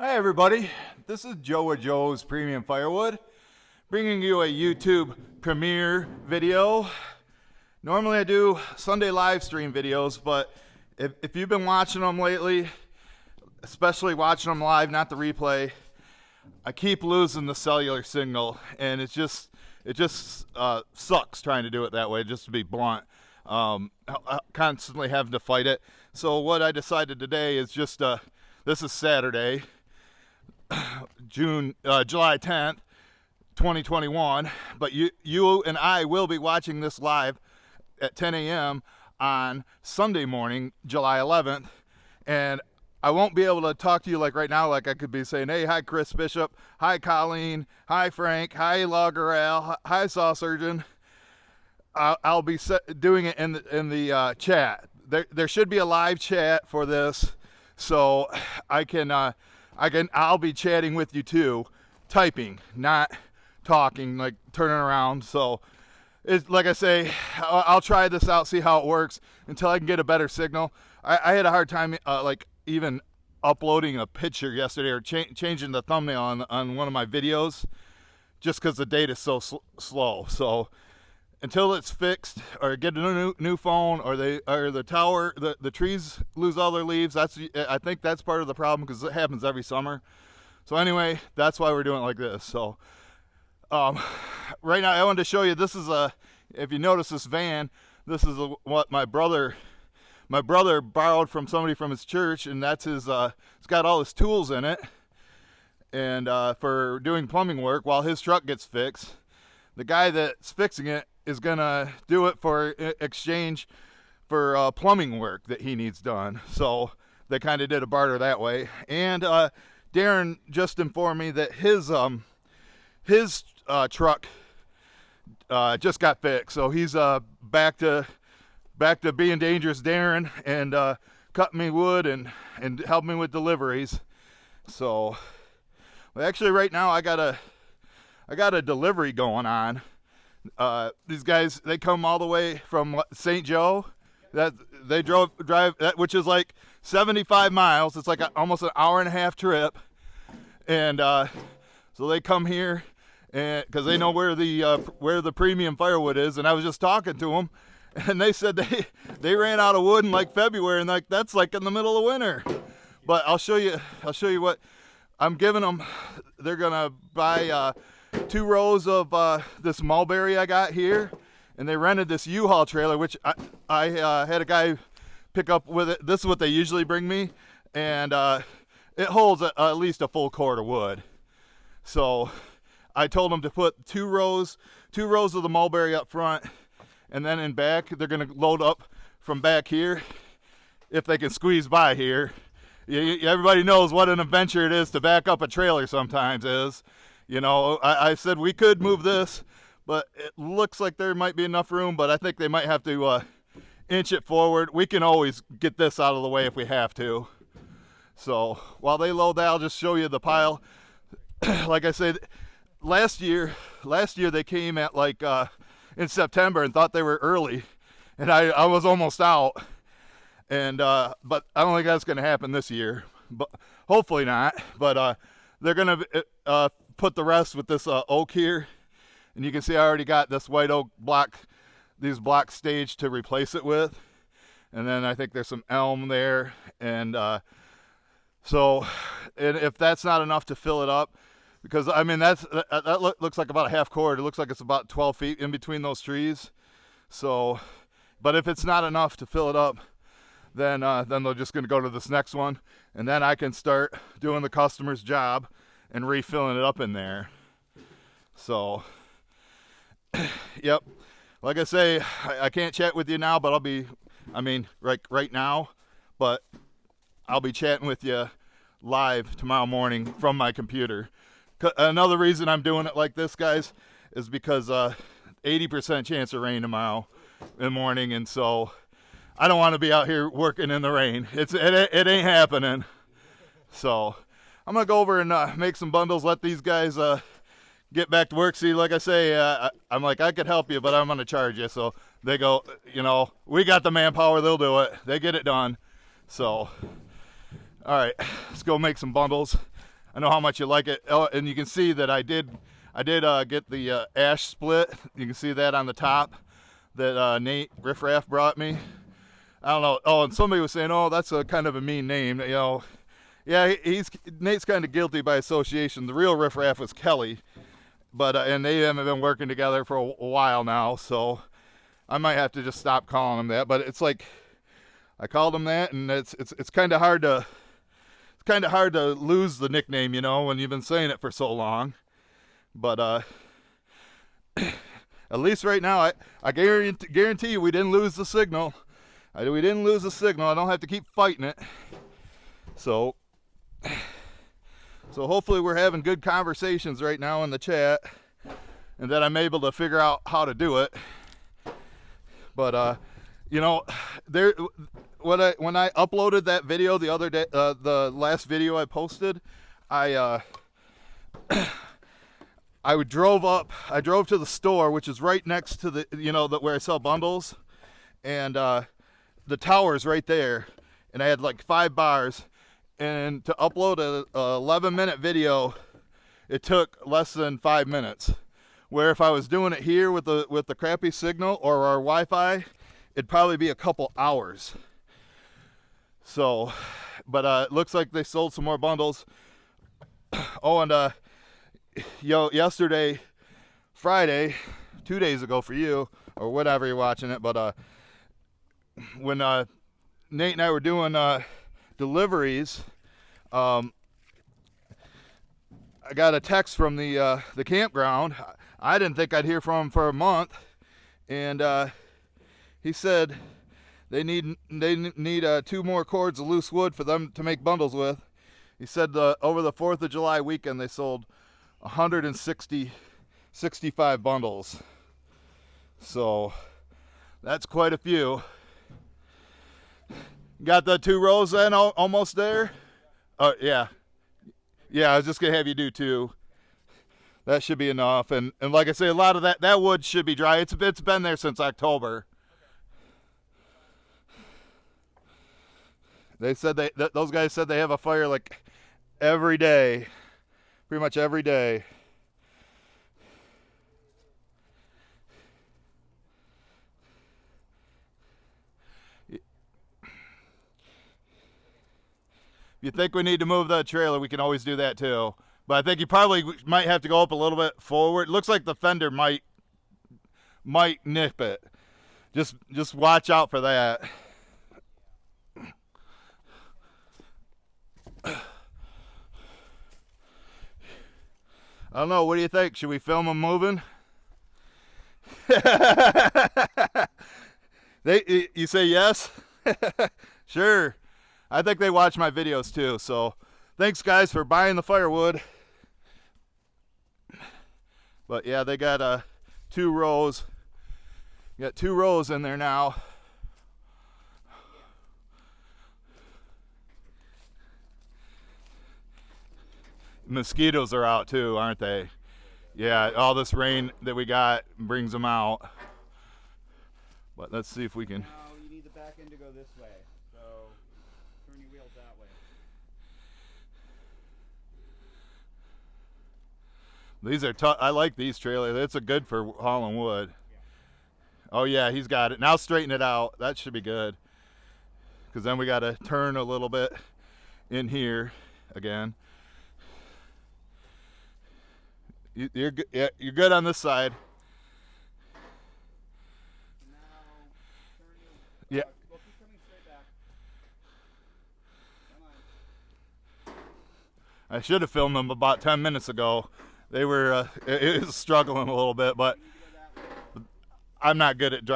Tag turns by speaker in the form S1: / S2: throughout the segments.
S1: Hi everybody, this is Joe with Joe's Premium Firewood, bringing you a YouTube premiere video. Normally I do Sunday live stream videos, but if you've been watching them lately, especially watching them live, not the replay, I keep losing the cellular signal, and it just sucks trying to do it that way, just to be blunt. Constantly having to fight it. So what I decided today is just, this is Saturday, July 10th, 2021, but you and I will be watching this live at 10 a.m. on Sunday morning, July 11th, and I won't be able to talk to you like right now, like I could be saying, hey, hi Chris Bishop, hi Colleen, hi Frank, hi Logger Al, hi Saw Surgeon. I'll be doing it in the chat. There should be a live chat for this, so I'll be chatting with you too, typing, not talking, like turning around. So it's like I say, I'll try this out, see how it works until I can get a better signal. I had a hard time like even uploading a picture yesterday or changing the thumbnail on one of my videos just because the data is so slow. So until it's fixed or get a new phone or the tower, the trees lose all their leaves, I think that's part of the problem because it happens every summer. So anyway, that's why we're doing it like this. So right now I wanted to show you, this is if you notice this van, this is what my brother borrowed from somebody from his church, and that's his, it's got all his tools in it, and for doing plumbing work while his truck gets fixed. The guy that's fixing it is gonna do it for exchange for plumbing work that he needs done. So they kind of did a barter that way. And Darren just informed me that his truck just got fixed, so he's back to being dangerous Darren, and cutting me wood and helping me with deliveries. So well, actually right now I got a delivery going on. These guys, they come all the way from St. Joe. That they drive that, which is like 75 miles. It's like almost an hour and a half trip, and so they come here and because they know where the premium firewood is. And I was just talking to them, and they said they ran out of wood in like February, and like that's like in the middle of winter. But I'll show you what I'm giving them. They're gonna buy 2 rows of this mulberry I got here, and they rented this U-Haul trailer, which I had a guy pick up with it. This is what they usually bring me, and it holds at least a full cord of wood. So I told them to put 2 rows of the mulberry up front, and then in back they're gonna load up from back here if they can squeeze by here. Everybody knows what an adventure it is to back up a trailer sometimes is. You know, I said we could move this, but it looks like there might be enough room, but I think they might have to inch it forward. We can always get this out of the way if we have to. So while they load that, I'll just show you the pile. Like I said, last year they came at like in September and thought they were early, and I was almost out. And but I don't think that's going to happen this year, but hopefully not. But they're going to put the rest with this oak here, and you can see I already got this white oak block, these blocks staged to replace it with, and then I think there's some elm there, and so and if that's not enough to fill it up, because I mean that looks like about a half cord. It looks like it's about 12 feet in between those trees. So, but if it's not enough to fill it up, then they're just going to go to this next one, and then I can start doing the customer's job and refilling it up in there. So, yep. Like I say, I can't chat with you now, but right now, but I'll be chatting with you live tomorrow morning from my computer. Another reason I'm doing it like this, guys, is because 80% chance of rain tomorrow in the morning, and so I don't want to be out here working in the rain. It ain't happening. So I'm going to go over and make some bundles, let these guys get back to work. See, like I say, I'm like, I could help you, but I'm going to charge you. So they go, we got the manpower. They'll do it. They get it done. So, all right, let's go make some bundles. I know how much you like it. Oh, and you can see that I did get the ash split. You can see that on the top that Nate Riffraff brought me. I don't know. Oh, and somebody was saying, oh, that's a kind of a mean name. You know, yeah, Nate's kind of guilty by association. The real Riffraff was Kelly, but and they haven't been working together for a while now, so I might have to just stop calling him that. But it's like I called him that, and it's kind of hard to lose the nickname, you know, when you've been saying it for so long. But at least right now, I guarantee you we didn't lose the signal. We didn't lose the signal. I don't have to keep fighting it. So hopefully we're having good conversations right now in the chat, and that I'm able to figure out how to do it. But you know, when I uploaded that video the other day, the last video I posted, I drove to the store, which is right next to the where I sell bundles, and the tower's right there, and I had like 5 bars, and to upload a 11-minute video, it took less than 5 minutes. Where if I was doing it here with the crappy signal or our Wi-Fi, it'd probably be a couple hours. So, but it looks like they sold some more bundles. Oh, and yesterday, Friday, 2 days ago for you, or whatever you're watching it, but when Nate and I were doing deliveries, I got a text from the campground. I didn't think I'd hear from him for a month, and he said they need 2 more cords of loose wood for them to make bundles with. He said over the 4th of July weekend they sold 65 bundles. So that's quite a few. Got the 2 rows then almost there? Oh, yeah. Yeah, I was just going to have you do 2. That should be enough. And like I say, a lot of that wood should be dry. It's been there since October. They said those guys said they have a fire like every day. Pretty much every day. If you think we need to move the trailer, we can always do that too. But I think you probably might have to go up a little bit forward. It looks like the fender might nip it. Just watch out for that. I don't know. What do you think? Should we film them moving? You say yes? Sure. I think they watch my videos too. So thanks guys for buying the firewood. But yeah, they got 2 rows. You got 2 rows in there now. Mosquitoes are out too, aren't they? Yeah, all this rain that we got brings them out. But let's see if we can.
S2: Now you need the back end to go this way. So turn your wheels that way.
S1: These are tough. I like these trailers. It's a good for hauling wood.
S2: Yeah.
S1: Oh yeah, he's got it. Now straighten it out. That should be good. Because then we got to turn a little bit in here again. You're good. Yeah, you're good on this side.
S2: Now turn
S1: Yeah.
S2: Well, keep coming straight back. Come on.
S1: I should have filmed them about 10 minutes ago. They were it was struggling a little bit, but
S2: You need to go that way.
S1: I'm not good at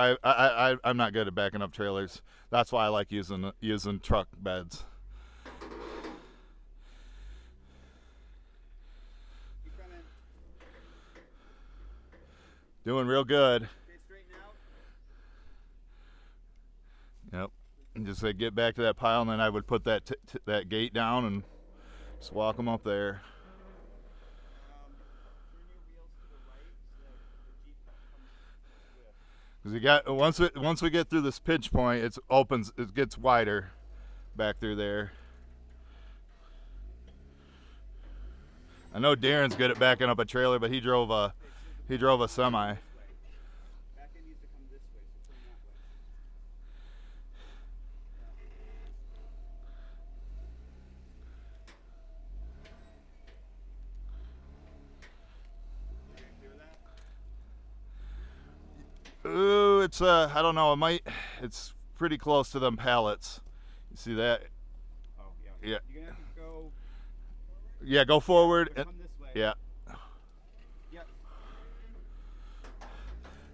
S1: I'm not good at backing up trailers. That's why I like using truck beds.
S2: Keep coming.
S1: Doing real good.
S2: Okay, straighten out.
S1: Yep. And just say get back to that pile, and then I would put that that gate down and just walk them up there.
S2: Turn your wheels to the right so that the Jeep comes with.
S1: Because you got once we get through this pinch point, it gets wider back through there. I know Darren's good at backing up a trailer, but he drove a semi.
S2: Back end needs to come this way, so turn that way. You gonna clear that?
S1: Ooh, it's I don't know. It's pretty close to them pallets. You see that?
S2: Oh, yeah.
S1: Yeah.
S2: You're gonna have to go.
S1: Yeah, go forward.
S2: Come this way.
S1: Yeah.
S2: Yep.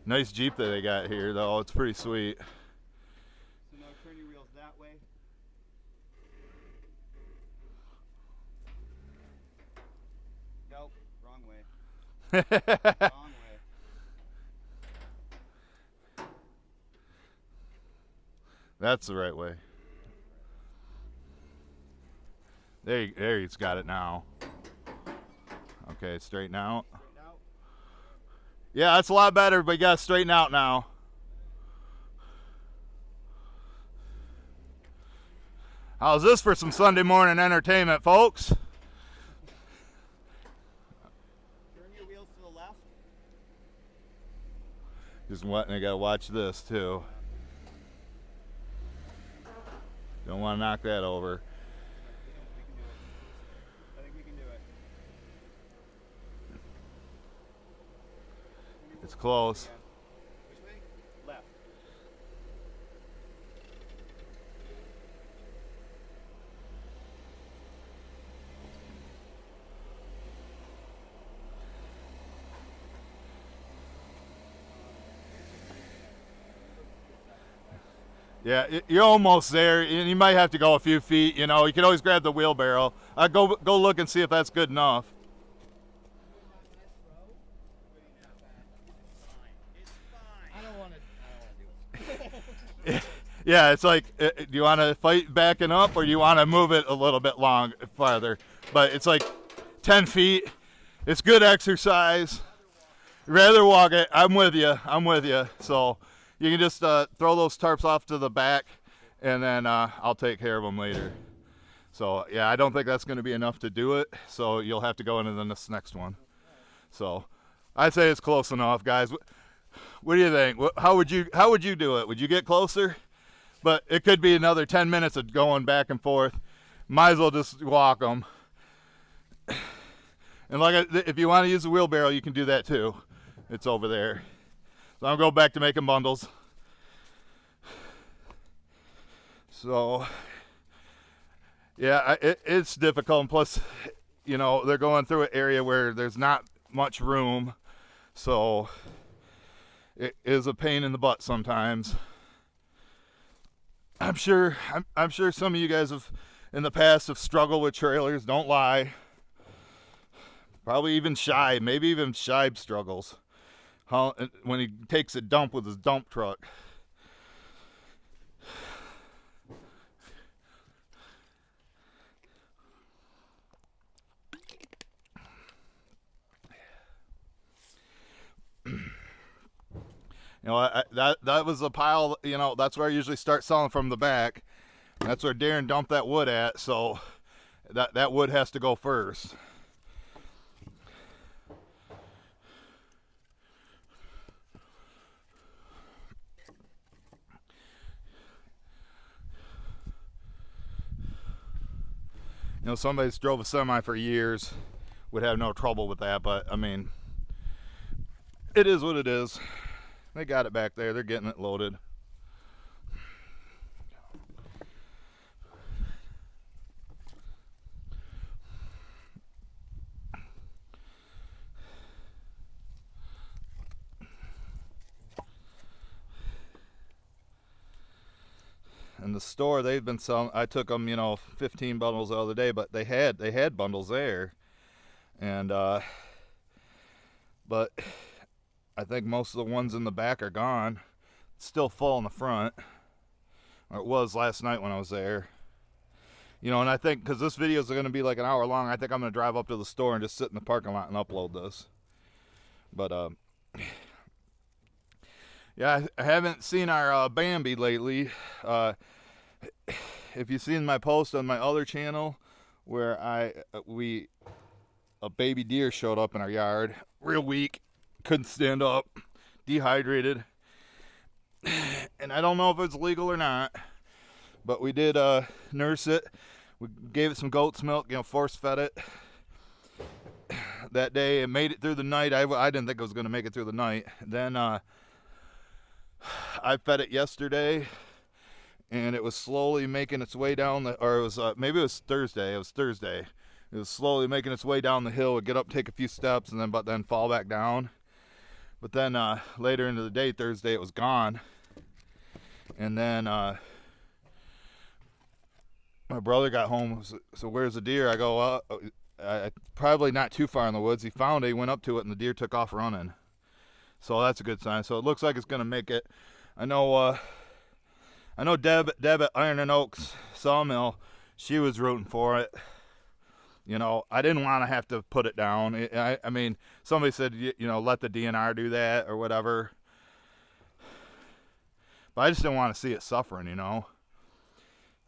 S1: Nice Jeep that they got here, though. It's pretty sweet.
S2: So now turn your wheels that way. Nope, wrong way. Wrong way.
S1: That's the right way. There he's got it now. Okay, straighten out.
S2: Straighten out.
S1: Yeah, that's a lot better, but you gotta straighten out now. How's this for some Sunday morning entertainment, folks?
S2: Turn your wheels to the left.
S1: Just what? And I gotta watch this too. Don't want to knock that over.
S2: I think we can do it.
S1: It's close.
S2: Which way? Left.
S1: Yeah, you're almost there, and you might have to go a few feet. You know, you can always grab the wheelbarrow. Go look and see if that's good enough.
S2: I don't want to do it.
S1: Yeah, it's like, do you want to fight backing up, or do you want to move it a little bit farther? But it's like 10 feet. It's good exercise. Rather walk it. I'm with you. So you can just throw those tarps off to the back, and then I'll take care of them later. So yeah, I don't think that's going to be enough to do it. So you'll have to go into this next one. So I'd say it's close enough, guys. What do you think? How would you do it? Would you get closer? But it could be another 10 minutes of going back and forth. Might as well just walk them. And if you want to use the wheelbarrow, you can do that too. It's over there. So I'll go back to making bundles. So yeah, it's difficult. And plus, you know, they're going through an area where there's not much room. So it is a pain in the butt sometimes. I'm sure some of you guys have in the past have struggled with trailers. Don't lie. Probably even Shibe, maybe even Shibe struggles when he takes a dump with his dump truck. You know, that was a pile. You know, that's where I usually start selling from the back. That's where Darren dumped that wood at. So that wood has to go first. You know, somebody that's drove a semi for years would have no trouble with that, but I mean, it is what it is. They got it back there. They're getting it loaded. In the store, they've been selling. I took them, you know, 15 bundles the other day, but they had bundles there, and but I think most of the ones in the back are gone. It's still full in the front, or it was last night when I was there. You know, and I think because this video is going to be like an hour long, I think I'm going to drive up to the store and just sit in the parking lot and upload this. But yeah, I haven't seen our Bambi lately. If you've seen my post on my other channel where we a baby deer showed up in our yard, real weak, couldn't stand up, dehydrated, and I don't know if it's legal or not, but we did nurse it. We gave it some goat's milk, force fed it that day. It made it through the night. I didn't think it was going to make it through the night. Then I fed it yesterday, and it was slowly making its way down or it was maybe it was Thursday. It was Thursday. It was slowly making its way down the hill. It would get up, take a few steps, and then fall back down. But then later into the day, Thursday, it was gone. And then my brother got home. So where's the deer? I go, probably not too far in the woods. He found it. He went up to it, and the deer took off running. So that's a good sign. So it looks like it's going to make it. I know Deb at Iron and Oaks Sawmill, she was rooting for it. I didn't want to have to put it down. I mean, somebody said, let the DNR do that or whatever. But I just didn't want to see it suffering, I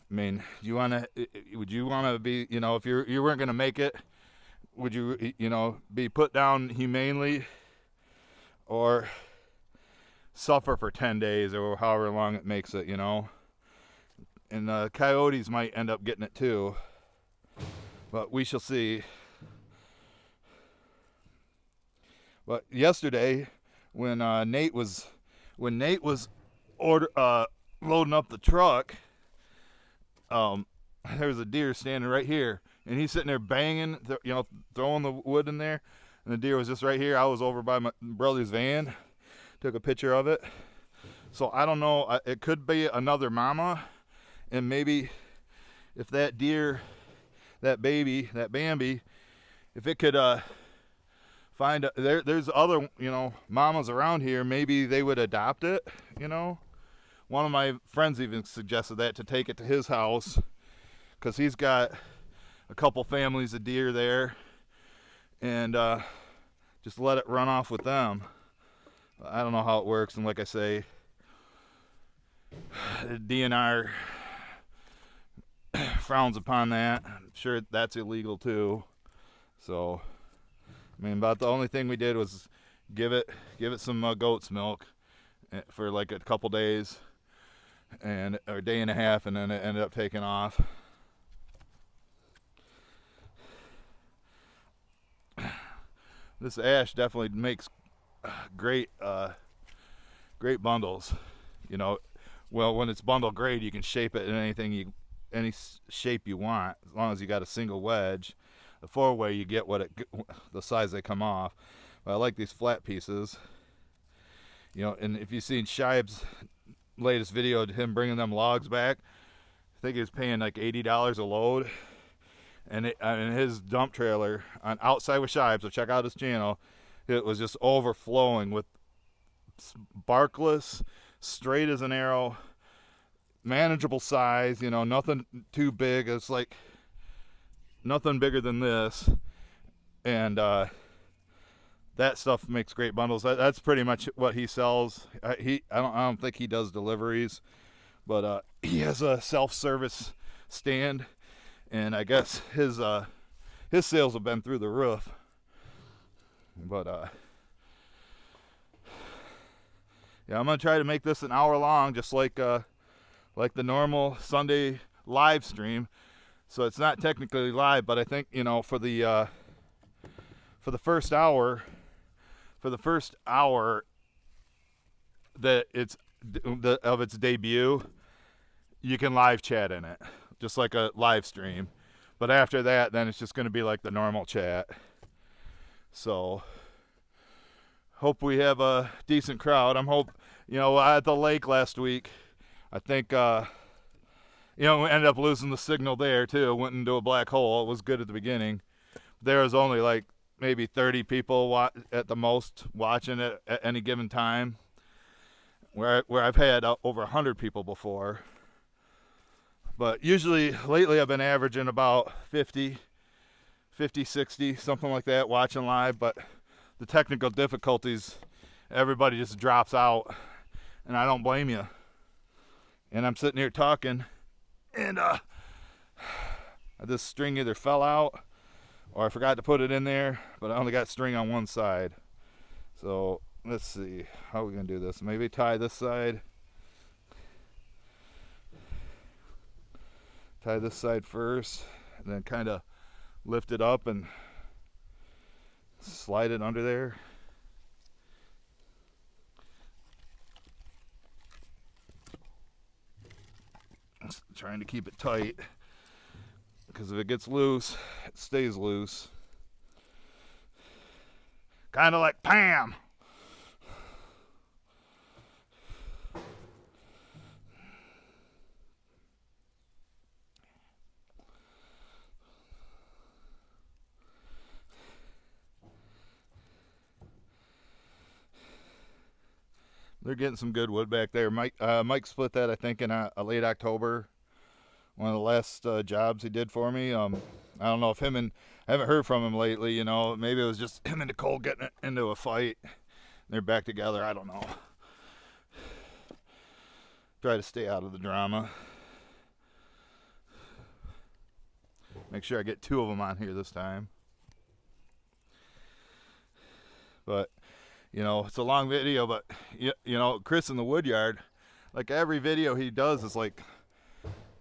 S1: mean, would you want to be, if you weren't going to make it, would you, be put down humanely or suffer for 10 days or however long it makes it, And coyotes might end up getting it too. But we shall see. But yesterday, when Nate was loading up the truck, there was a deer standing right here, and he's sitting there banging, throwing the wood in there, and the deer was just right here. I was over by my brother's van, took a picture of it. So I don't know. It could be another mama, and maybe if that deer, that baby, that Bambi, if it could find there's other mamas around here, maybe they would adopt it. One of my friends even suggested that, to take it to his house, because he's got a couple families of deer there, and just let it run off with them. I don't know how it works, and like I say, the DNR frowns upon that. I'm sure that's illegal too. So, I mean, about the only thing we did was give it some goat's milk for like a couple days, or a day and a half, and then it ended up taking off. This ash definitely makes great bundles. Well, when it's bundle grade, you can shape it in any shape you want, as long as you got a single wedge. The 4-way, you get the size they come off. But I like these flat pieces. And if you've seen Shibe's latest video of him bringing them logs back, I think he was paying like $80 a load. And his dump trailer on Outside with Shibe, so check out his channel, it was just overflowing with barkless, straight as an arrow, manageable size, nothing too big. It's like nothing bigger than this, and that stuff makes great bundles. That's pretty much what he sells. I don't think he does deliveries, but he has a self-service stand, and I guess his sales have been through the roof. But yeah, I'm gonna try to make this an hour long, just like the normal Sunday live stream. So it's not technically live, but I think for the first hour that of its debut, you can live chat in it, just like a live stream. But after that, then it's just going to be like the normal chat. So hope we have a decent crowd. At the lake last week, I think we ended up losing the signal there too. Went into a black hole. It was good at the beginning. There was only like maybe 30 people at the most watching it at any given time, where I've had over 100 people before. But usually, lately, I've been averaging about 50, 60, something like that, watching live. But the technical difficulties, everybody just drops out, and I don't blame you. And I'm sitting here talking, and this string either fell out or I forgot to put it in there, but I only got string on one side. So let's see how we're gonna do this. Maybe tie this side. Tie this side first, and then kind of lift it up and slide it under there. Just trying to keep it tight, because if it gets loose, it stays loose. Kind of like Pam. They're getting some good wood back there. Mike split that, I think, in late October. One of the last jobs he did for me. I don't know if I haven't heard from him lately. You know, maybe it was just him and Nicole getting into a fight. They're back together. I don't know. Try to stay out of the drama. Make sure I get 2 of them on here this time. But you know, it's a long video, but you know, Chris in the Woodyard, like every video he does is like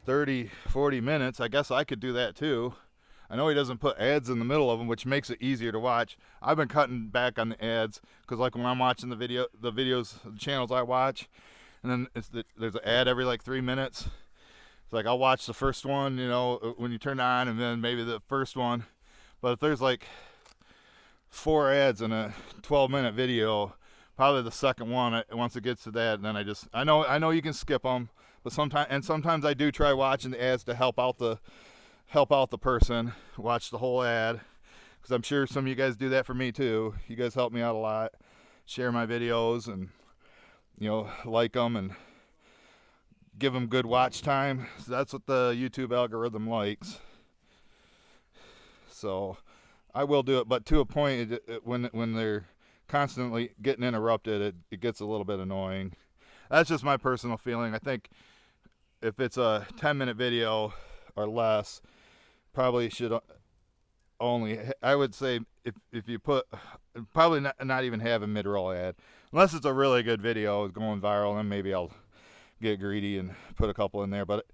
S1: 30-40 minutes. I guess I could do that too. I know he doesn't put ads in the middle of them, which makes it easier to watch. I've been cutting back on the ads, because like when I'm watching the videos, the channels I watch, and then there's an ad every like 3 minutes. It's like I'll watch the first one, you know, when you turn on, and then maybe the first one. But if there's like 4 ads in a 12-minute video, probably the second one, once it gets to that, and then I know you can skip them, but sometimes I do try watching the ads to help out the person watch the whole ad, because I'm sure some of you guys do that for me too. You guys help me out a lot, share my videos, and you know, like them and give them good watch time. So that's what the YouTube algorithm likes. So I will do it, but to a point, when they're constantly getting interrupted, it gets a little bit annoying. That's just my personal feeling. I think if it's a 10-minute video or less, probably should only, I would say, if you put, probably not even have a mid-roll ad, unless it's a really good video, it's going viral, then maybe I'll get greedy and put a couple in there. But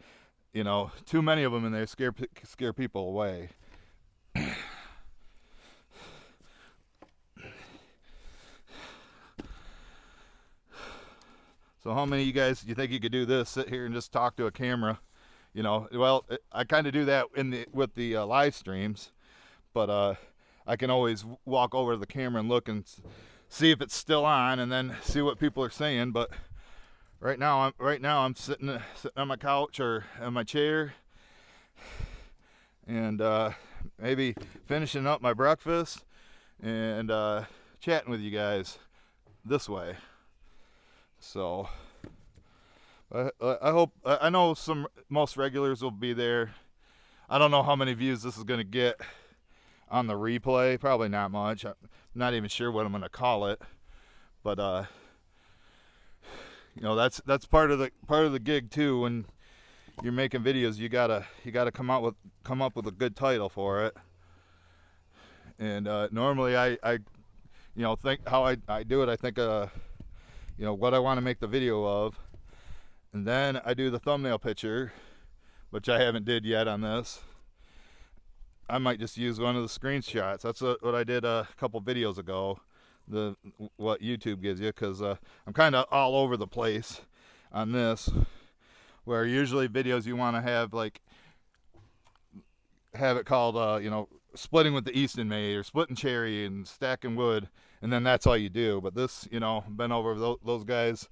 S1: you know, too many of them in there scare people away. So how many of you guys do you think you could do this? Sit here and just talk to a camera? You know, well, I kind of do that with the live streams, but I can always walk over to the camera and look and see if it's still on, and then see what people are saying. But right now I'm sitting on my couch or in my chair, and maybe finishing up my breakfast and chatting with you guys this way. So I know most regulars will be there. I don't know how many views this is going to get on the replay. Probably not much. I'm not even sure what I'm going to call it. But you know, that's part of the gig too. When you're making videos, you gotta come up with a good title for it. And normally I you know, think how I do it. I think you know, what I want to make the video of, and then I do the thumbnail picture, which I haven't did yet on this. I might just use one of the screenshots. That's what I did a couple videos ago, what YouTube gives you, because I'm kind of all over the place on this, where usually videos you want to have, like, have it called you know, splitting with the Easton mate, or splitting cherry and stacking wood, and then that's all you do. But this, you know, been over those guys,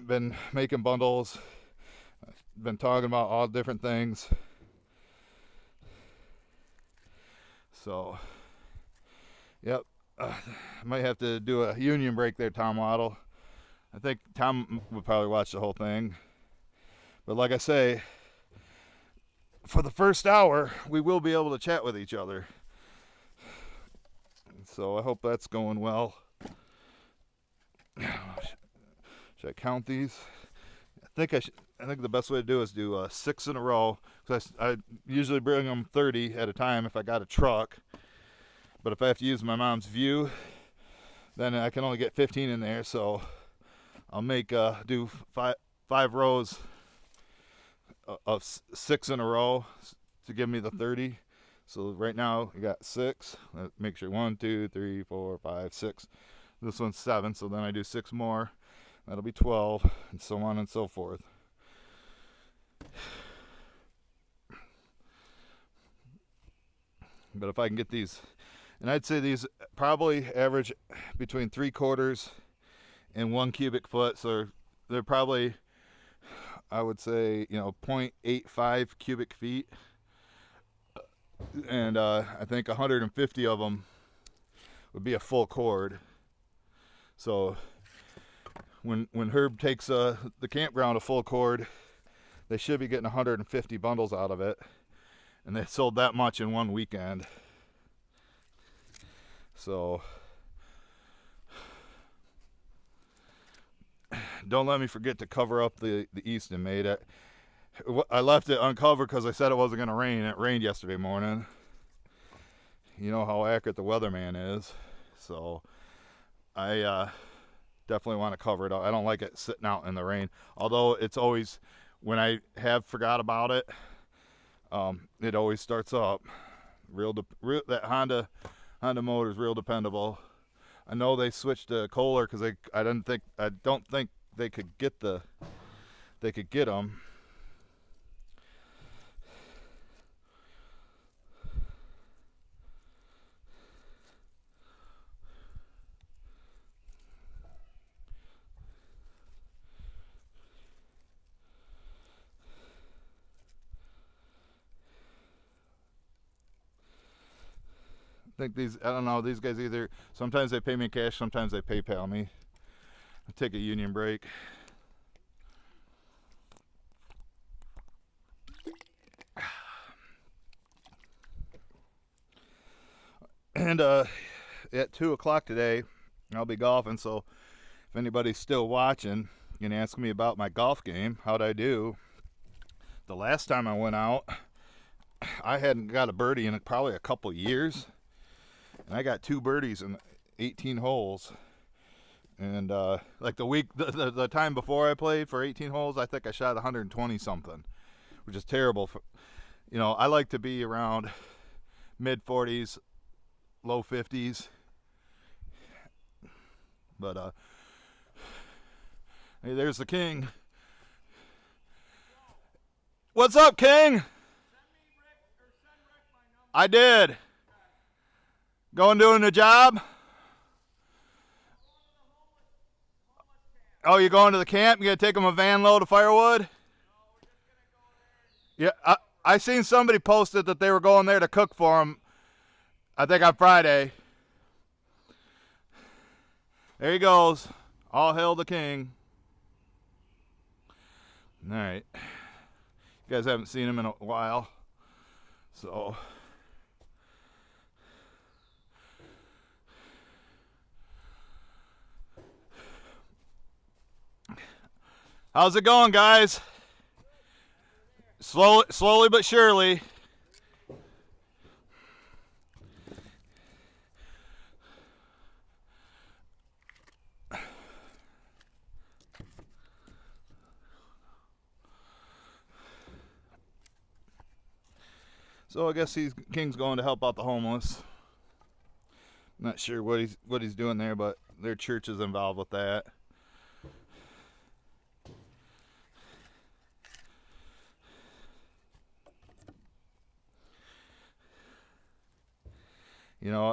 S1: been making bundles, been talking about all different things. So yep, might have to do a union break there, Tom Waddle. I think Tom would probably watch the whole thing, but like I say, for the first hour we will be able to chat with each other. So I hope that's going well. Should I count these? I think the best way to do is do 6 in a row, because I usually bring them 30 at a time if I got a truck. But if I have to use my mom's view, then I can only get 15 in there. So I'll make do five rows of 6 in a row to give me the 30. So right now I got 6. Make sure 1, 2, 3, 4, 5, 6. This one's 7. So then I do 6 more. That'll be 12, and so on and so forth. But if I can get these, and I'd say these probably average between 3/4 and 1 cubic foot. So they're probably, I would say, 0.85 cubic feet. And I think 150 of them would be a full cord. So when Herb takes the campground a full cord, they should be getting 150 bundles out of it. And they sold that much in one weekend. So don't let me forget to cover up the Easton made. I left it uncovered because I said it wasn't going to rain. It rained yesterday morning. You know how accurate the weatherman is. So I definitely want to cover it up. I don't like it sitting out in the rain. Although it's always, when I have forgot about it, it always starts up. That Honda motor is real dependable. I know they switched to Kohler because I don't think they could get them. I think I don't know, these guys either, sometimes they pay me cash, sometimes they PayPal me. I take a union break. And at 2 o'clock today, I'll be golfing. So if anybody's still watching, you can ask me about my golf game. How'd I do? The last time I went out, I hadn't got a birdie in probably a couple years. And I got 2 birdies in 18 holes. And like the time before I played for 18 holes, I think I shot 120 something, which is terrible. I like to be around mid 40s, low 50s. But hey, there's the king. What's up, king? I did. Going doing the job? Oh, you're going to the camp? You gonna take them a van load of firewood? Yeah, I seen somebody posted that they were going there to cook for them. I think on Friday. There he goes. All hail the king. All right. You guys haven't seen him in a while, so. How's it going, guys? Slowly but surely. So I guess King's going to help out the homeless. Not sure what he's doing there, but their church is involved with that.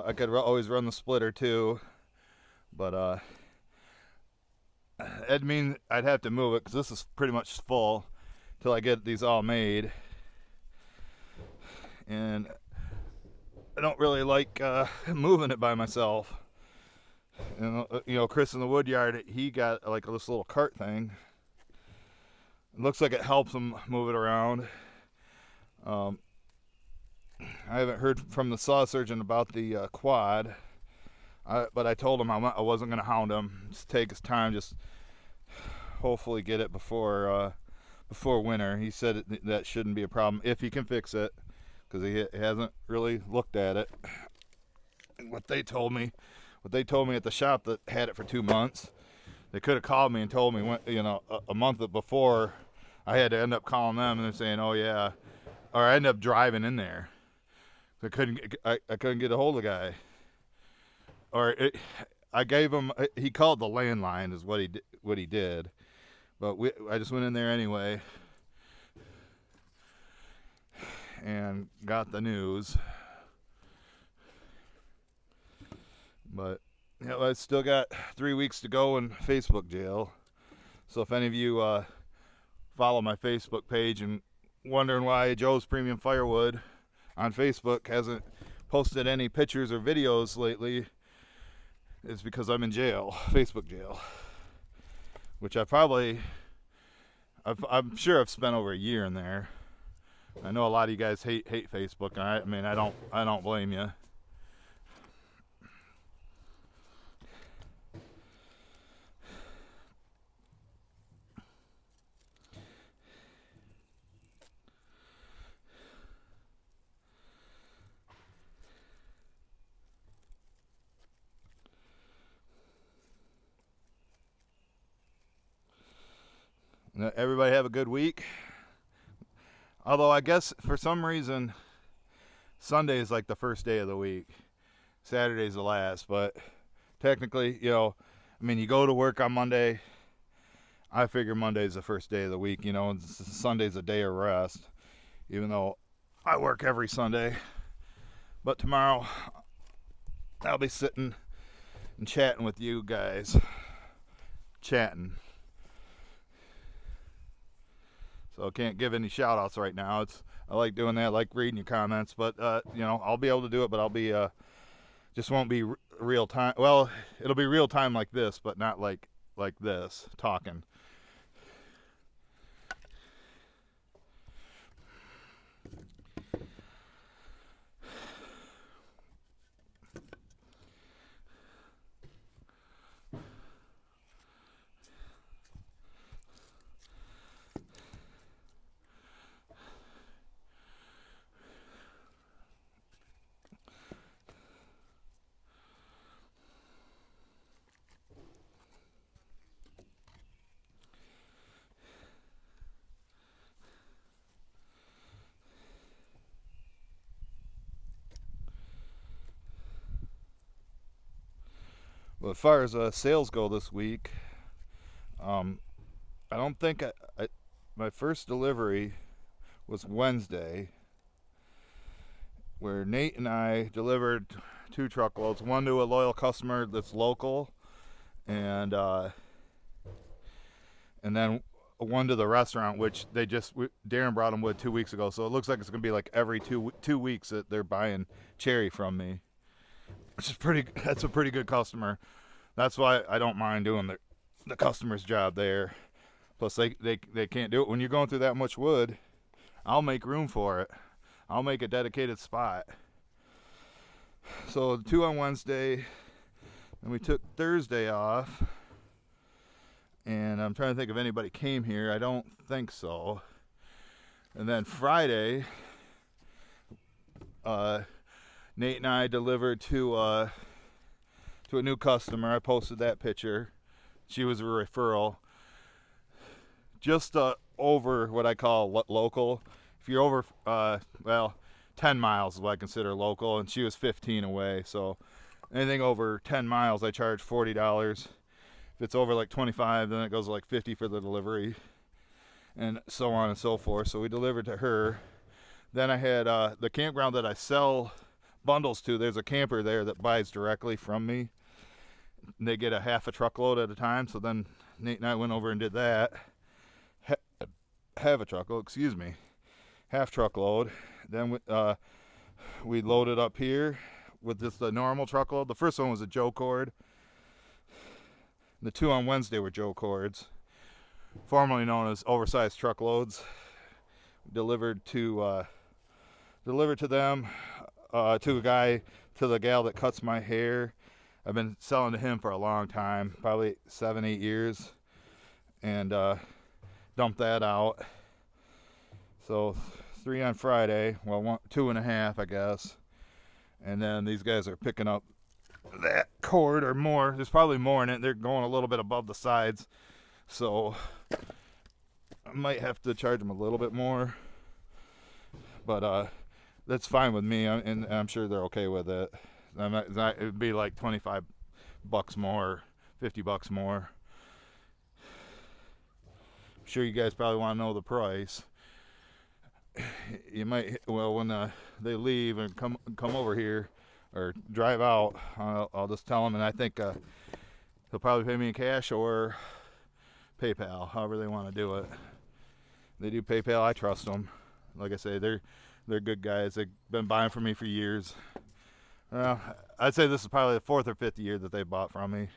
S1: I could always run the splitter too, but that'd mean I'd have to move it because this is pretty much full till I get these all made. And I don't really like moving it by myself. And Chris in the wood yard, he got like this little cart thing. It looks like it helps him move it around. I haven't heard from the saw surgeon about the quad, but I told him I wasn't going to hound him. Just take his time, just hopefully get it before winter. He said that shouldn't be a problem if he can fix it, because he hasn't really looked at it. what they told me at the shop that had it for 2 months. They could have called me and told me when, a month before. I had to end up calling them, and they're saying, "Oh yeah," or I ended up driving in there. I couldn't get a hold of the guy, I gave him. He called the landline, is what he did. But I just went in there anyway and got the news. But I still got 3 weeks to go in Facebook jail. So if any of you follow my Facebook page and wondering why Joe's Premium Firewood on Facebook hasn't posted any pictures or videos lately, it's because I'm in jail, Facebook jail, which I'm sure I've spent over a year in there. I know a lot of you guys hate Facebook, and I don't blame you. Everybody have a good week. Although I guess for some reason Sunday is like the first day of the week. Saturday's the last, but technically, you go to work on Monday. I figure Monday's the first day of the week, and Sunday's a day of rest, even though I work every Sunday. But tomorrow I'll be sitting and chatting with you guys. Chatting. So I can't give any shout outs right now. I like doing that. I like reading your comments, but I'll be able to do it, but I'll be just won't be real time. Well, it'll be real time like this, but not like this talking. Well, as far as sales go this week, I don't think my first delivery was Wednesday, where Nate and I delivered 2 truckloads, one to a loyal customer that's local, and then one to the restaurant, which Darren brought them wood 2 weeks ago. So it looks like it's gonna be like every 2 weeks that they're buying cherry from me, which is that's a pretty good customer. That's why I don't mind doing the customer's job there. Plus they can't do it when you're going through that much wood. I'll make room for it. I'll make a dedicated spot. So 2 on Wednesday, and we took Thursday off. And I'm trying to think if anybody came here. I don't think so. And then Friday, Nate and I delivered to a new customer. I posted that picture. She was a referral. Just over what I call local. If you're over, 10 miles is what I consider local, and she was 15 away. So anything over 10 miles, I charge $40. If it's over like 25, then it goes like 50 for the delivery, and so on and so forth. So we delivered to her. Then I had the campground that I sell bundles to. There's a camper there that buys directly from me. And they get a half a truckload at a time. So then Nate and I went over and did that. Half truckload. Then we loaded up here with just the normal truckload. The first one was a Joe cord. The 2 on Wednesday were Joe cords, formerly known as oversized truckloads. Delivered to them, to the gal that cuts my hair. I've been selling to him for a long time, probably 7-8 years, and dumped that out. So 3 on Friday, well, 2.5, I guess, And then these guys are picking up that cord or more. There's probably more in it. They're going a little bit above the sides, so I might have to charge them a little bit more, but that's fine with me, and I'm sure they're okay with it. It'd be like $25 more, $50 more. I'm sure you guys probably want to know the price. You might, well, when they leave and come over here or drive out, I'll just tell them, and I think they'll probably pay me in cash or PayPal, however they want to do it. They do PayPal. I trust them. Like I say, they're good guys. They've been buying from me for years. I'd say this is probably the 4th or 5th year that they bought from me.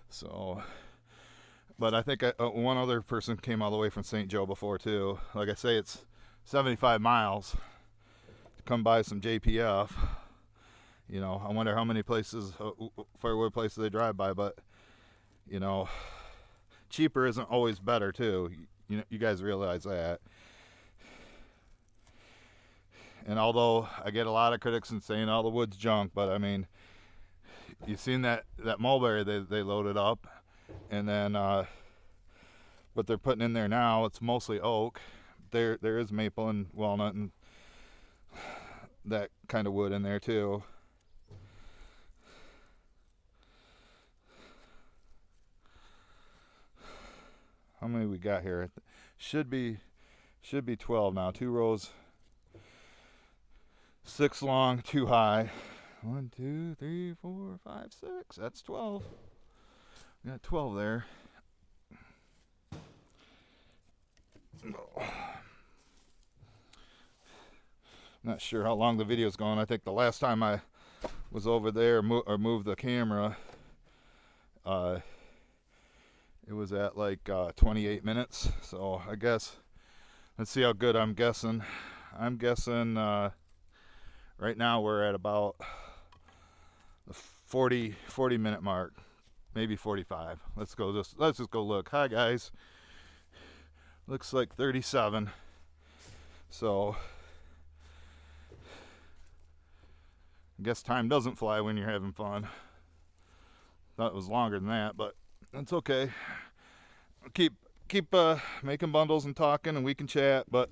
S1: So, but I think one other person came all the way from St. Joe before too. Like I say, it's 75 miles to come by some JPF. You know, I wonder how many places, Firewood places they drive by, but you know, cheaper isn't always better too. You guys realize that. And although I get a lot of critics and saying all the wood's junk, but I mean, you've seen that mulberry they loaded up, and then what they're putting in there now, it's mostly oak. There is maple and walnut and that kind of wood in there too. How many we got here? Should be 12 now. 2 rows, 6 long, 2 high. 1, 2, 3, 4, 5, 6. That's 12. We got 12 there. Not sure how long the video's going. I think the last time I was over there or moved the camera, it was at like 28 minutes. So I guess, let's see how good I'm guessing. I'm guessing right now we're at about the 40 minute mark, maybe 45. Let's just go look. Hi guys. Looks like 37. So I guess time doesn't fly when you're having fun. Thought it was longer than that, but that's okay. Keep making bundles and talking, and we can chat. But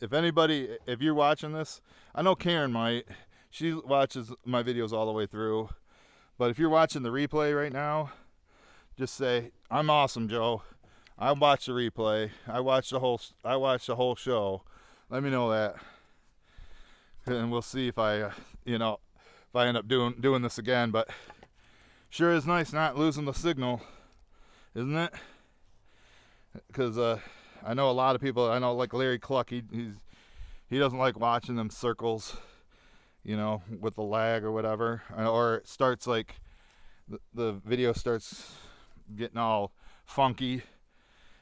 S1: if you're watching this, I know Karen might. She watches my videos all the way through. But if you're watching the replay right now, just say, "I'm awesome, Joe. I watched the replay. I watched the whole show. Let me know that, and we'll see if I end up doing this again. But sure is nice not losing the signal, isn't it? Because I know a lot of people. I know like Larry Cluck. He doesn't like watching them circles, with the lag or whatever, or it starts like the video starts getting all funky.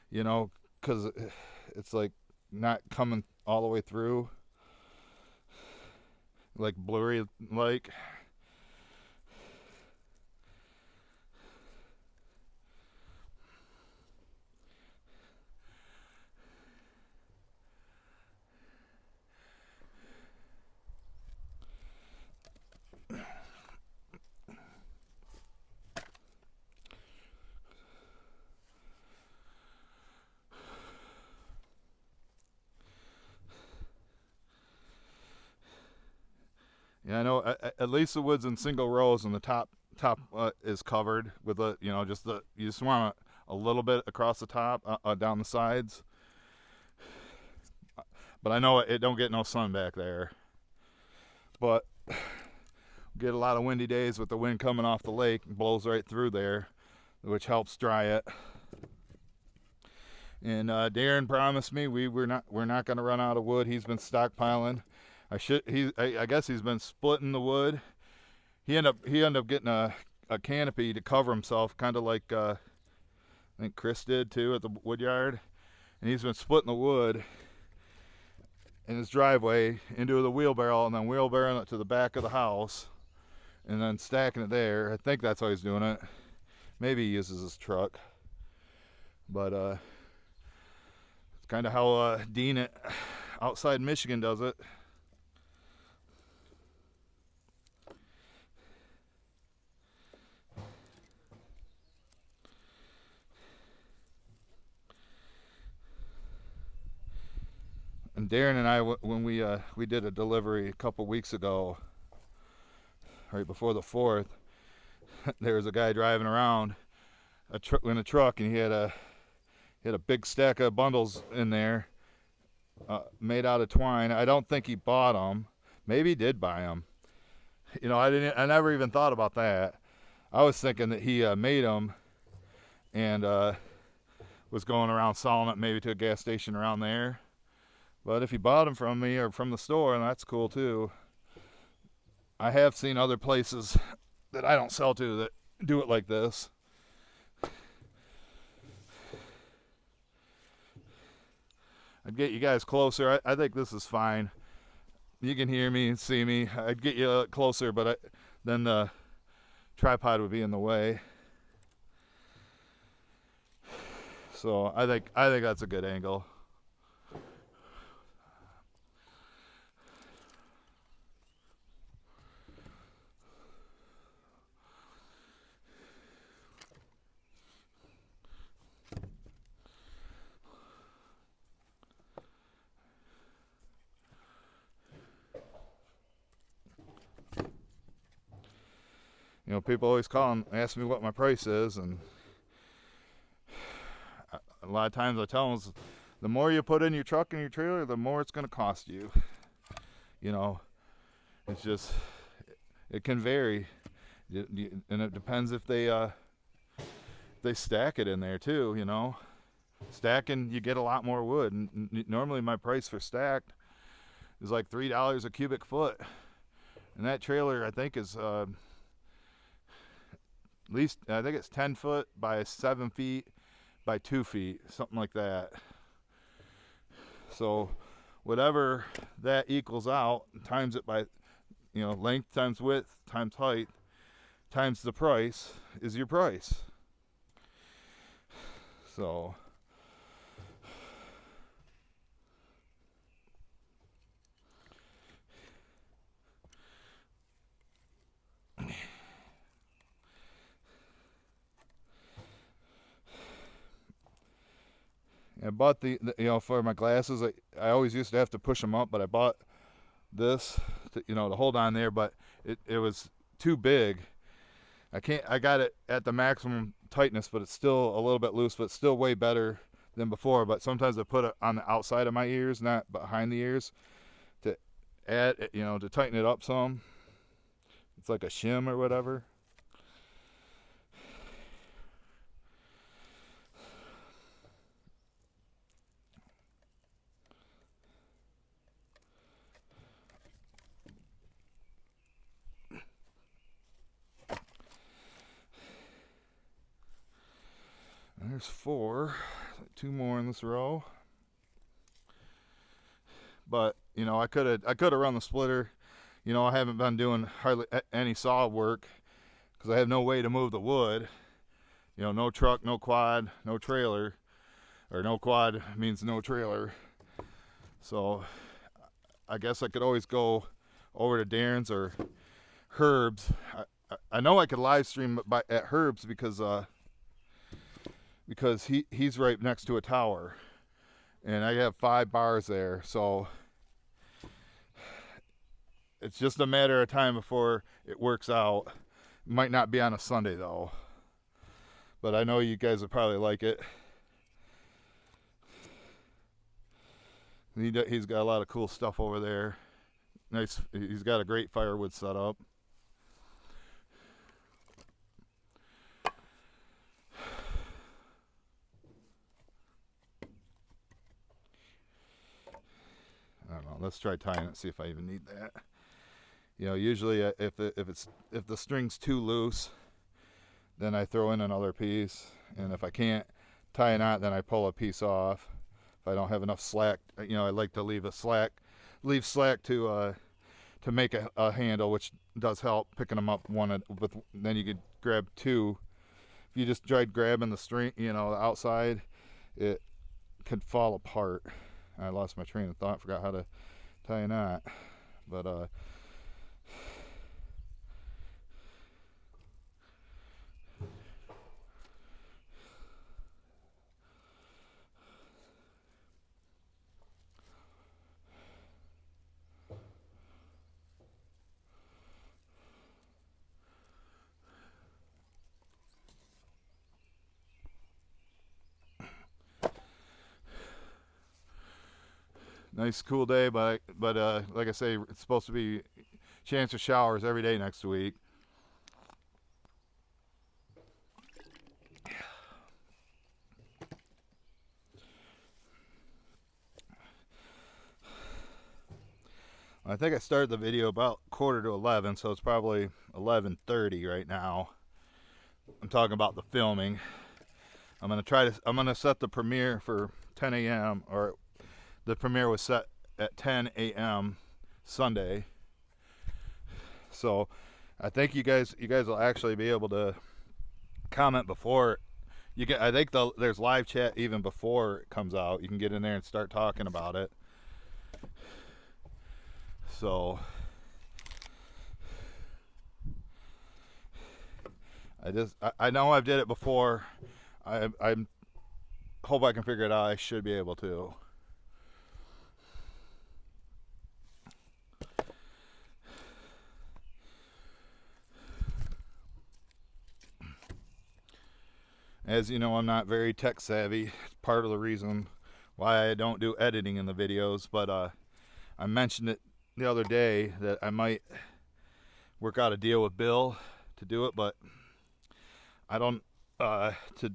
S1: Because it's like not coming all the way through, like blurry, like. Yeah, I know. At least the wood's in single rows, and the top is covered with you just want a little bit across the top, down the sides. But I know it don't get no sun back there. But get a lot of windy days with the wind coming off the lake, blows right through there, which helps dry it. And Darren promised me we're not going to run out of wood. He's been stockpiling. I guess he's been splitting the wood. He ended up getting a canopy to cover himself, kind of like I think Chris did too at the wood yard. And he's been splitting the wood in his driveway into the wheelbarrow, and then wheelbarrowing it to the back of the house, and then stacking it there. I think that's how he's doing it. Maybe he uses his truck, but Kind of how Dean at outside Michigan does it. And Darren and I, when we did a delivery a couple weeks ago, right before the 4th, there was a guy driving around in a truck, and he had a big stack of bundles in there, made out of twine. I don't think he bought them. Maybe he did buy them. You know, I never even thought about that. I was thinking that he made them and was going around selling it maybe to a gas station around there. But if he bought them from me or from the store, then that's cool too. I have seen other places that I don't sell to that do it like this. I'd get you guys closer. I think this is fine. You can hear me and see me. I'd get you closer, but then the tripod would be in the way. So I think that's a good angle. You know, people always call and ask me what my price is, and a lot of times I tell them, the more you put in your truck and your trailer, the more it's going to cost you. You know, it's just, it can vary, and it depends if they stack it in there too. You know, stacking, you get a lot more wood, and normally my price for stacked is like $3 a cubic foot, and that trailer I think is at least, I think it's 10 foot by 7 feet by 2 feet, something like that. So whatever that equals out, times it by, you know, length times width times height times the price is your price. So I bought the you know, for my glasses, I always used to have to push them up, but I bought this to, you know, to hold on there, but it was too big. I got it at the maximum tightness, but it's still a little bit loose, but it's still way better than before. But sometimes I put it on the outside of my ears, not behind the ears, to add, you know, to tighten it up some. It's like a shim or whatever. There's 4, 2 more in this row. But you know, I could have run the splitter. You know, I haven't been doing hardly any saw work because I have no way to move the wood. You know, no truck, no quad, no trailer, or no quad means no trailer. So I guess I could always go over to Darren's or Herb's. I know I could live stream at Herb's because he's right next to a tower, and I have 5 bars there, so it's just a matter of time before it works out. It might not be on a Sunday though, but I know you guys would probably like it. He's got a lot of cool stuff over there. Nice. He's got a great firewood setup. I don't know. Let's try tying it. See if I even need that. You know, usually if the string's too loose, then I throw in another piece, and if I can't tie a knot, then I pull a piece off. If I don't have enough slack, you know, I like to leave slack to make a handle, which does help picking them up one. But then you could grab 2. If you just tried grabbing the string, you know, outside, it could fall apart. I lost my train of thought, forgot how to tie a knot. But nice cool day, but like I say, it's supposed to be chance of showers every day next week. I think I started the video about 10:45, so it's probably 11:30 right now. I'm talking about the filming. I'm gonna set the premiere for 10 a.m. or the premiere was set at 10 a.m. Sunday. So I think you guys will actually be able to comment before you get. I think there's live chat even before it comes out. You can get in there and start talking about it. So I know I've did it before. I hope I can figure it out. I should be able to. As you know, I'm not very tech savvy. It's part of the reason why I don't do editing in the videos, but I mentioned it the other day that I might work out a deal with Bill to do it, but I don't to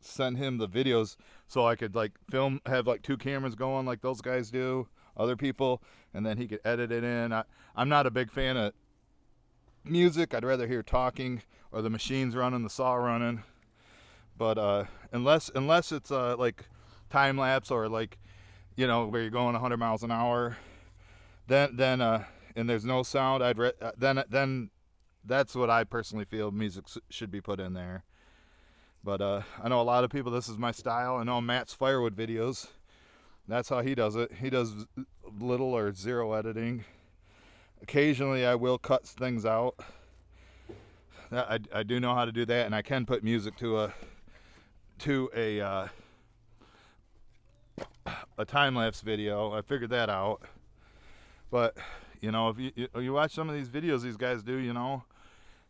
S1: send him the videos so I could like film, have like 2 cameras going like those guys do, other people, and then he could edit it in. I'm not a big fan of music. I'd rather hear talking or the machines running, the saw running. But unless it's like time lapse or like, you know, where you're going 100 miles an hour, then and there's no sound, then that's what I personally feel music should be put in there. But I know a lot of people, this is my style. I know Matt's Firewood videos, that's how he does it. He does little or zero editing. Occasionally I will cut things out. I do know how to do that, and I can put music to a time-lapse video. I figured that out. But you know, if you watch some of these videos these guys do, you know,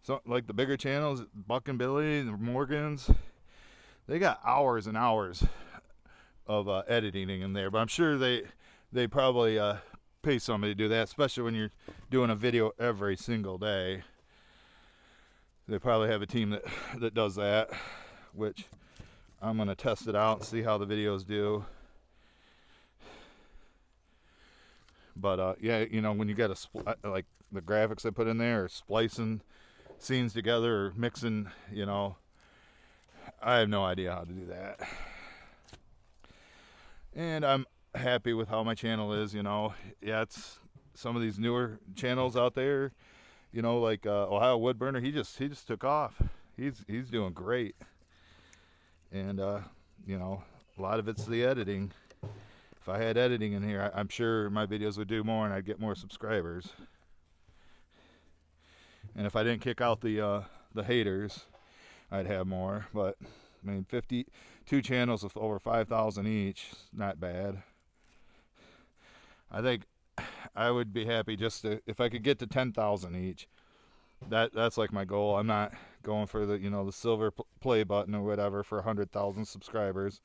S1: so like the bigger channels, Buck and Billy, the Morgans, they got hours and hours of editing in there. But I'm sure they probably pay somebody to do that, especially when you're doing a video every single day. They probably have a team that does that, which I'm gonna test it out and see how the videos do. But yeah, you know, when you got like the graphics I put in there, or splicing scenes together, or mixing, you know, I have no idea how to do that. And I'm happy with how my channel is. You know, yeah, it's some of these newer channels out there, you know, like Ohio Woodburner. He just took off. He's doing great. And you know, a lot of it's the editing. If I had editing in here, I'm sure my videos would do more and I'd get more subscribers. And if I didn't kick out the haters, I'd have more. But I mean, 52 channels with over 5,000 each, not bad. I think I would be happy just if I could get to 10,000 each. That's like my goal. I'm not going for the, you know, the silver play button or whatever for 100,000 subscribers.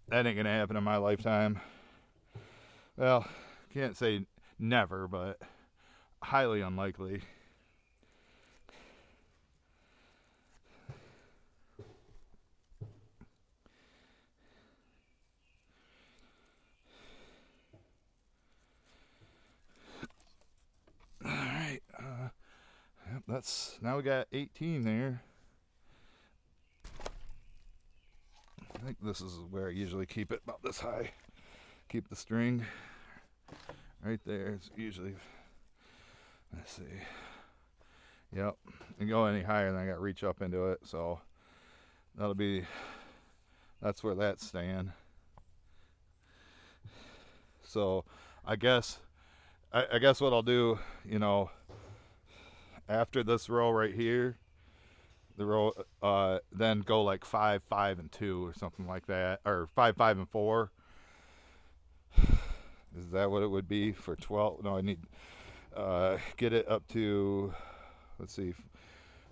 S1: That ain't gonna happen in my lifetime. Well, can't say never, but highly unlikely. All right. Yep, that's now we got 18 there. I think this is where I usually keep it, about this high. Keep the string right there. It's usually, let's see. Yep, and go any higher than I got to reach up into it. So that's where that's staying. So I guess what I'll do, after this row right here, the row, then go like 5, 5, and 2 or something like that, or 5, 5, and 4. Is that what it would be for 12? No, I need get it up to, let's see,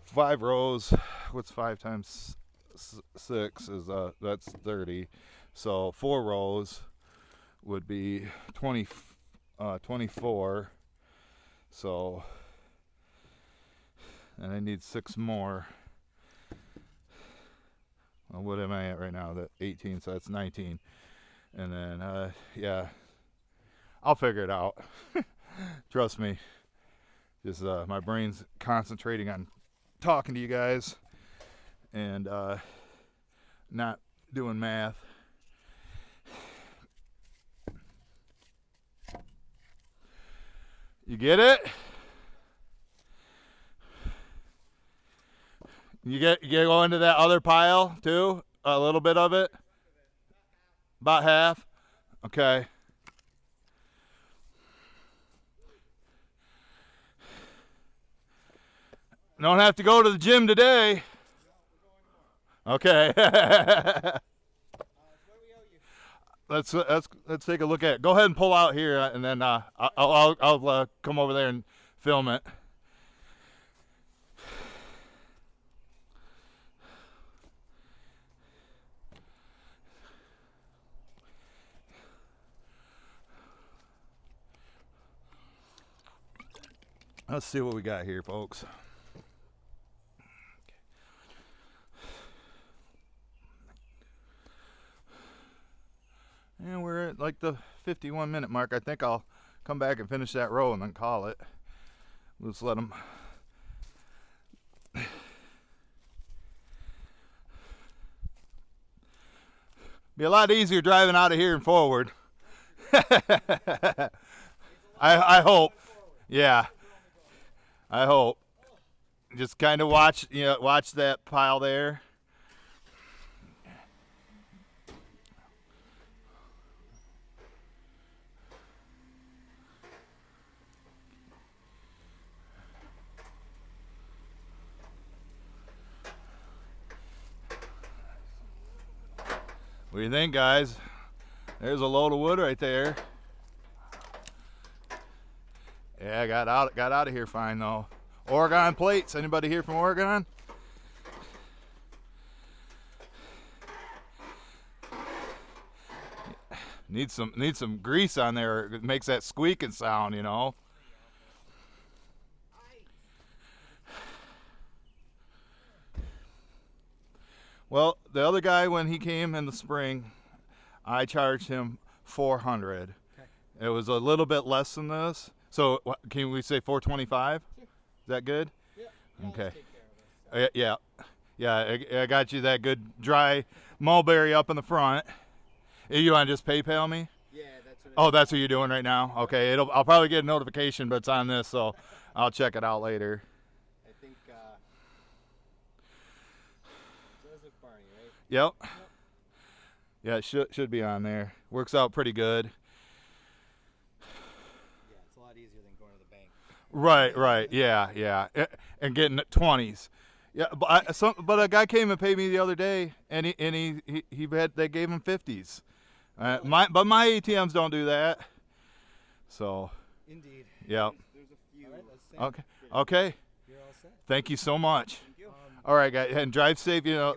S1: 5 rows. What's 5 times 6 is that's 30. So 4 rows would be 24. So, and I need 6 more. Well, what am I at right now? That 18, so that's 19. And then, yeah, I'll figure it out. Trust me. Just my brain's concentrating on talking to you guys and not doing math. You get it? You go into that other pile too? A little bit of it? About half? Okay. Don't have to go to the gym today. Okay. Let's take a look at it. Go ahead and pull out here, and then I'll come over there and film it. Let's see what we got here, folks. And we're at like the 51-minute mark. I think I'll come back and finish that row and then call it. We'll just let them. Be a lot easier driving out of here and forward. I hope. Yeah. I hope. Just kind of watch that pile there. What do you think, guys? There's a load of wood right there. Yeah, I got out of here fine though. Oregon plates. Anybody here from Oregon? Need some grease on there. It makes that squeaking sound, Well, the other guy, when he came in the spring, I charged him $400. Okay. It was a little bit less than this. So can we say 425? Sure. Is that good? Yeah. Okay. Yeah. I got you that good dry mulberry up in the front. You want to just PayPal me?
S2: Yeah, that's what.
S1: Oh, that's what you're doing right now. Okay. I'll probably get a notification, but it's on this, so I'll check it out later.
S2: I think. Those look Barney, right?
S1: Yep. Yeah, it should be on there. Works out pretty good.
S2: It's a lot easier than going to the bank.
S1: Right. Yeah. And getting 20s. Yeah, but a guy came and paid me the other day, and they gave him 50s. But my ATMs don't do that. So.
S2: Indeed.
S1: Yeah.
S2: There's a few. All right,
S1: Okay.
S2: You're all set.
S1: Thank you so much.
S2: Thank you.
S1: All right, guys, and drive safe.
S2: We do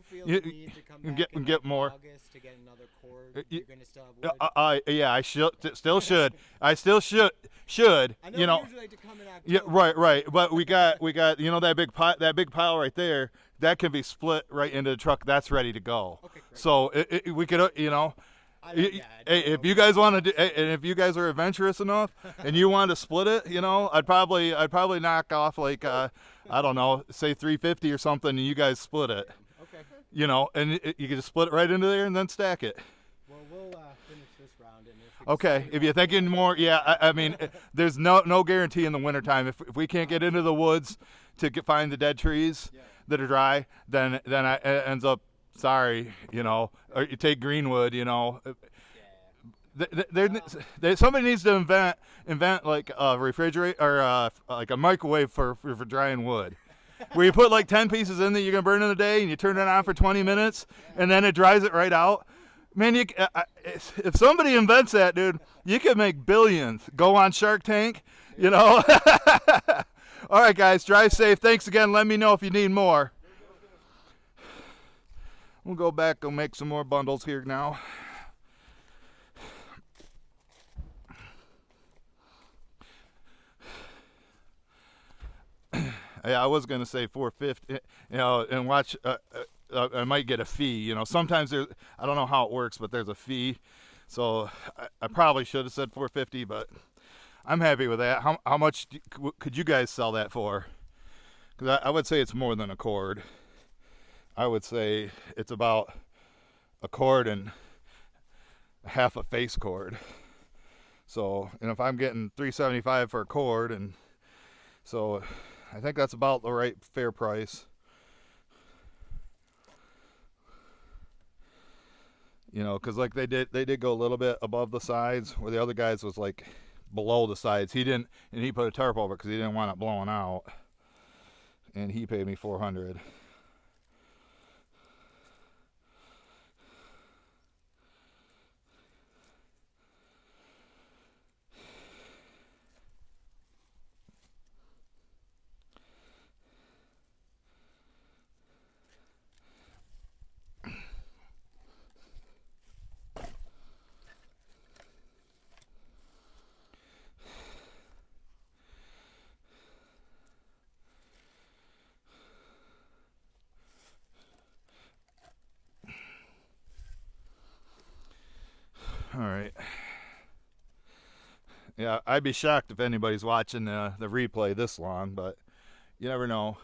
S2: feel the need to come back in
S1: get more.
S2: August to get another cord. You're going to still have wood.
S1: Yeah, I still should. I still should.
S2: I know usually like to come in October.
S1: Yeah, right. But we got that big pile right there. That can be split right into the truck. That's ready to go.
S2: Okay, great.
S1: So we could if you guys want to do, and if you guys are adventurous enough and you want to split it, I'd probably knock off like I don't know, say 350 or something, and you guys split it.
S2: Okay.
S1: And you can just split it right into there and then stack it.
S2: Well, we'll finish this round. And
S1: Okay, if you're thinking more, yeah, I mean, there's no guarantee in the wintertime. If we can't get into the woods to find the dead trees that are dry, then it ends up, sorry, or you take Greenwood, Somebody needs to invent like a refrigerator or like a microwave for drying wood, where you put like 10 pieces in that you're gonna burn in a day, and you turn it on for 20 minutes, and then it dries it right out. Man, if somebody invents that, dude, you could make billions. Go on Shark Tank, you know. All right, guys, drive safe. Thanks again. Let me know if you need more. We'll go back and make some more bundles here now. Yeah, I was gonna say 450, you know, and watch. I might get a fee. You know, sometimes there's. I don't know how it works, but there's a fee. So I probably should have said 450, but I'm happy with that. How much could you guys sell that for? Because I would say it's more than a cord. I would say it's about a cord and half a face cord. So, and if I'm getting $375 for a cord, and so I think that's about the right fair price. You know, because like they did go a little bit above the sides, where the other guys was like below the sides. He didn't, and he put a tarp over because he didn't want it blowing out. And he paid me $400. All right. Yeah, I'd be shocked if anybody's watching the replay this long, but you never know.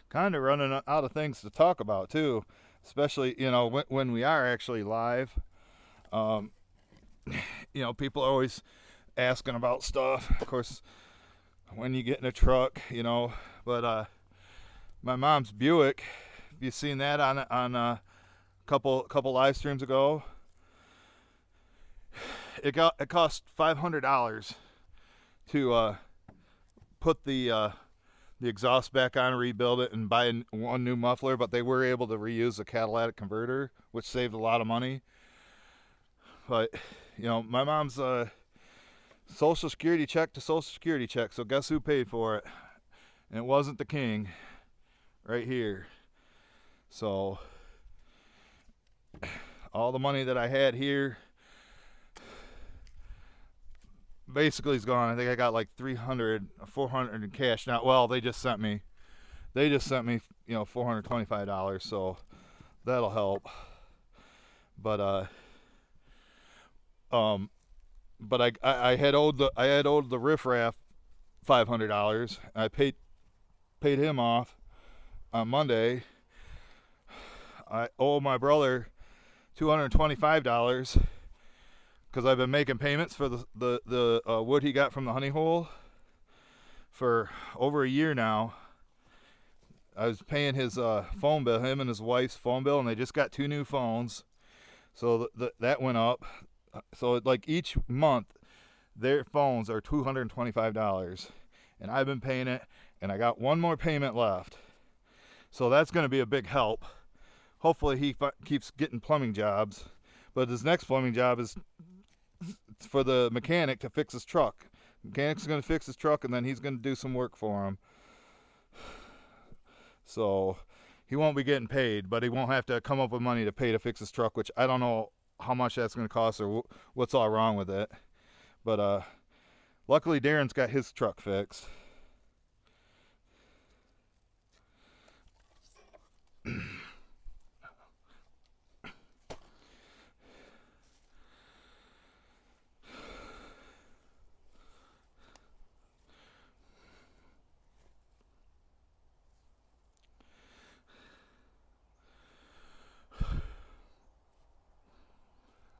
S1: Kind of running out of things to talk about too, especially you know when we are actually live. Um, you know, people are always asking about stuff. Of course, when you get in a truck, you know. But my mom's Buick. Have you seen that on a couple live streams ago? It cost $500 to put the exhaust back on, rebuild it, and buy one new muffler. But they were able to reuse the catalytic converter, which saved a lot of money. But you know, my mom's Social Security check to Social Security check. So guess who paid for it? And it wasn't the king. Right here. So all the money that I had here basically is gone. I think I got like 300, 400 in cash now. Well, they just sent me, you know, $425. So that'll help. But I had owed the riffraff $500. I paid him off on Monday. I owe my brother $225 because I've been making payments for the wood he got from the honey hole for over a year now. I was paying his phone bill, him and his wife's phone bill, and they just got 2 new phones, so that went up. So like each month, their phones are $225, and I've been paying it, and I got one more payment left. So that's going to be a big help. Hopefully he keeps getting plumbing jobs, but his next plumbing job is for the mechanic to fix his truck. The mechanic's going to fix his truck, and then he's going to do some work for him. So he won't be getting paid, but he won't have to come up with money to pay to fix his truck, which I don't know how much that's going to cost or what's all wrong with it. But luckily Darren's got his truck fixed.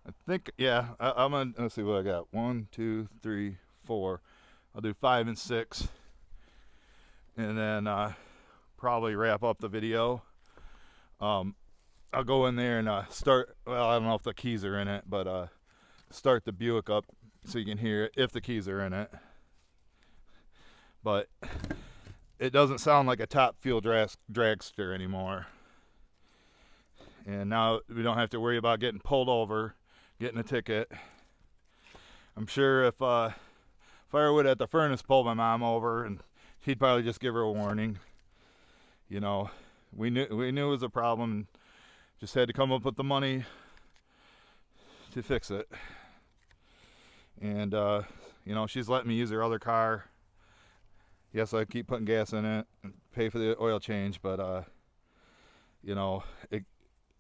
S1: I think, yeah, I'm gonna, let's see what I got. 1, 2, 3, 4. I'll do 5 and 6, and then probably wrap up the video. I'll go in there and start. Well, I don't know if the keys are in it, but start the Buick up so you can hear it if the keys are in it. But it doesn't sound like a top fuel dragster anymore. And now we don't have to worry about getting pulled over, getting a ticket. I'm sure if Firewood at the furnace pulled my mom over, and he'd probably just give her a warning. You know, we knew it was a problem, and just had to come up with the money to fix it. And you know, she's letting me use her other car. Yes, I keep putting gas in it and pay for the oil change, but you know,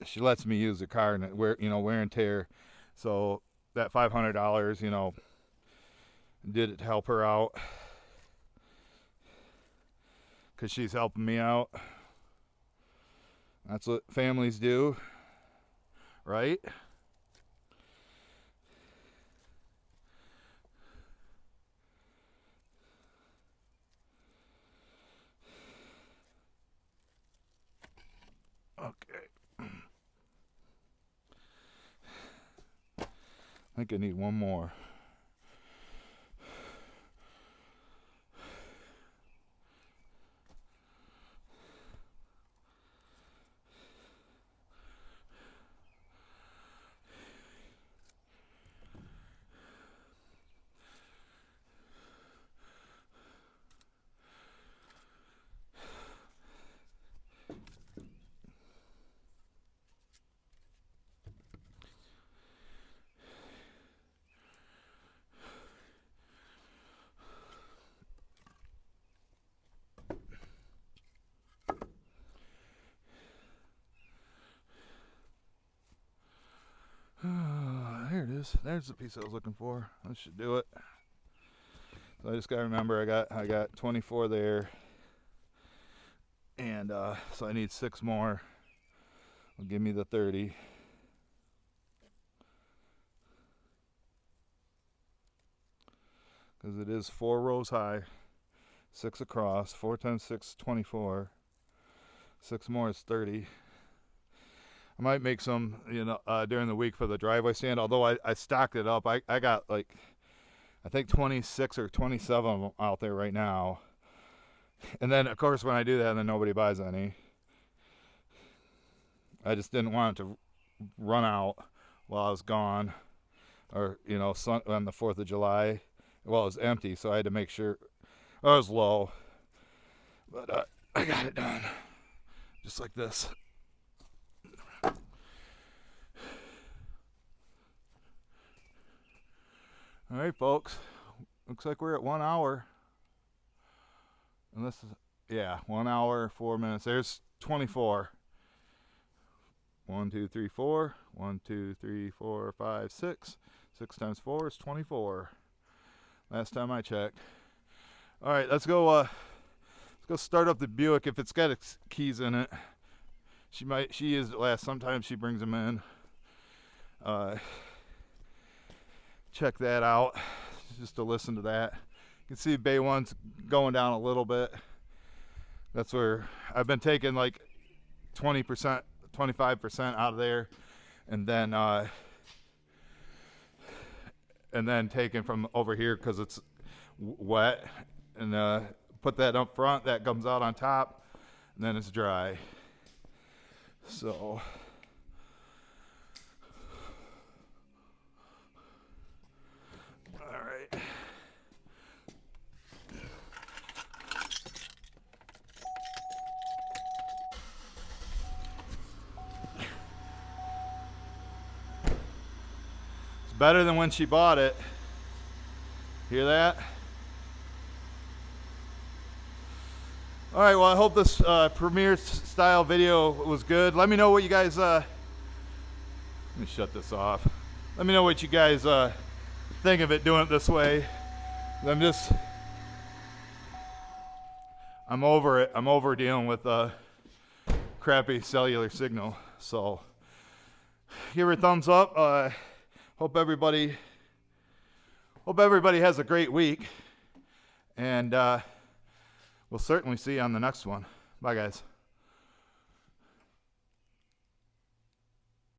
S1: she lets me use the car, and it wear and tear. So that $500, you know, did it to help her out, because she's helping me out. That's what families do, right? Okay. I think I need one more. There it is. There's the piece I was looking for. That should do it. So I just gotta remember I got 24 there, and so I need 6 more. Will give me the 30. Because it is 4 rows high, 6 across. 4 times 6, 24. 6 more is 30. I might make some, you know, during the week for the driveway stand. Although I stocked it up. I got like, I think 26 or 27 of them out there right now. And then of course when I do that, then nobody buys any. I just didn't want it to run out while I was gone, or you know, on the 4th of July. Well, it was empty, so I had to make sure. I was low, but I got it done, just like this. All right, folks. Looks like we're at 1 hour. And this is, yeah, 1 hour, 4 minutes. There's 24. 1, 2, 3, 4. 1, 2, 3, 4, 5, 6. 6 times 4 is 24. Last time I checked. All right, let's go start up the Buick if it's got its keys in it. She is last. Sometimes she brings them in. Check that out, just to listen to that. You can see Bay 1's going down a little bit. That's where I've been taking like 20%, 25% out of there, and then and then taken from over here because it's wet, and put that up front. That comes out on top, and then it's dry. So. All right. Better than when she bought it. Hear that? All right, well, I hope this premiere style video was good. Let me know what you guys, let me shut this off. Let me know what you guys think of it doing it this way. I'm over it. I'm over dealing with crappy cellular signal. So give her a thumbs up. Hope everybody has a great week, and we'll certainly see you on the next one. Bye, guys.